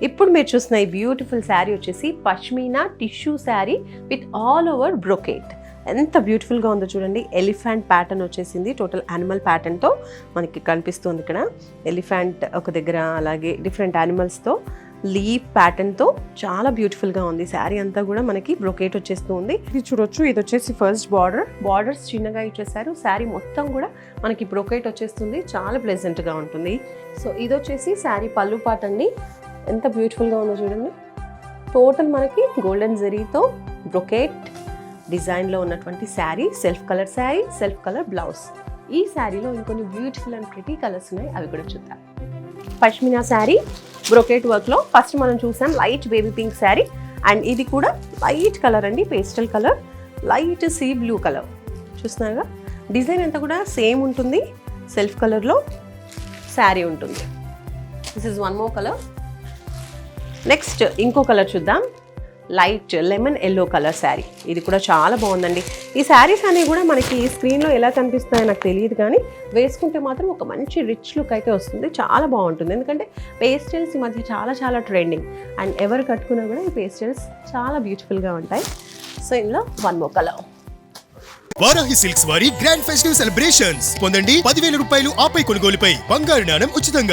ఇప్పుడు మీరు చూసిన ఈ బ్యూటిఫుల్ శారీ వచ్చేసి pashmina tissue sari with all over brocade. ఎంత బ్యూటిఫుల్గా ఉందో చూడండి. ఎలిఫెంట్ ప్యాటర్న్ వచ్చేసింది, టోటల్ యానిమల్ ప్యాటర్న్తో మనకి కనిపిస్తుంది. ఇక్కడ ఎలిఫెంట్ ఒక దగ్గర, అలాగే డిఫరెంట్ యానిమల్స్తో లీఫ్ ప్యాటర్న్తో చాలా బ్యూటిఫుల్గా ఉంది. శారీ అంతా కూడా మనకి బ్రొకేట్ వచ్చేస్తూ ఉంది. ఇది చూడొచ్చు, ఇది వచ్చేసి ఫస్ట్ బార్డర్స్ చిన్నగా ఇచ్చేసారు. శారీ మొత్తం కూడా మనకి బ్రొకేట్ వచ్చేస్తుంది, చాలా ప్లెజెంట్గా ఉంటుంది. సో ఇది వచ్చేసి శారీ పళ్ళు పార్ట్ అండి. ఎంత బ్యూటిఫుల్గా ఉందో చూడండి. టోటల్ మనకి గోల్డెన్ జరీతో బ్రొకేట్ డిజైన్లో ఉన్నటువంటి sari, self colour sari, self colour blouse. ఈ శారీలో ఇంకొన్ని బ్యూటిఫుల్ అండ్ ప్రిటీ కలర్స్ ఉన్నాయి, అవి కూడా చూద్దాం. పష్మినా శారీ బ్రొకేట్ వర్క్లో ఫస్ట్ మనం చూసాం light baby pink sari, and ఇది కూడా లైట్ కలర్ అండి, pastel colour, light sea blue colour. చూస్తున్నారుగా, డిజైన్ అంతా కూడా సేమ్ ఉంటుంది. సెల్ఫ్ కలర్లో శారీ ఉంటుంది. This is one more colour. Next ఇంకో కలర్ చూద్దాం, light lemon yellow colour sari. ఇది కూడా చాలా బాగుందండి. ఈ శారీస్ అనేవి కూడా మనకి స్క్రీన్లో ఎలా కనిపిస్తాయో నాకు తెలియదు, కానీ వేసుకుంటే మాత్రం ఒక మంచి రిచ్ లుక్ అయితే వస్తుంది. చాలా బాగుంటుంది, ఎందుకంటే పేస్టల్స్ ఈ మధ్య చాలా చాలా ట్రెండింగ్, అండ్ ఎవరు కట్టుకున్నా కూడా ఈ పేస్టల్స్ చాలా బ్యూటిఫుల్గా ఉంటాయి. సో ఇందులో one more colour. Varahi silks వారి గ్రాండ్ ఫెస్టివ్ సెలబ్రేషన్స్. పొందండి 10,000 రూపాయలు ఆపై కొనుగోలుపై బంగారు నాణెం ఉచితంగా.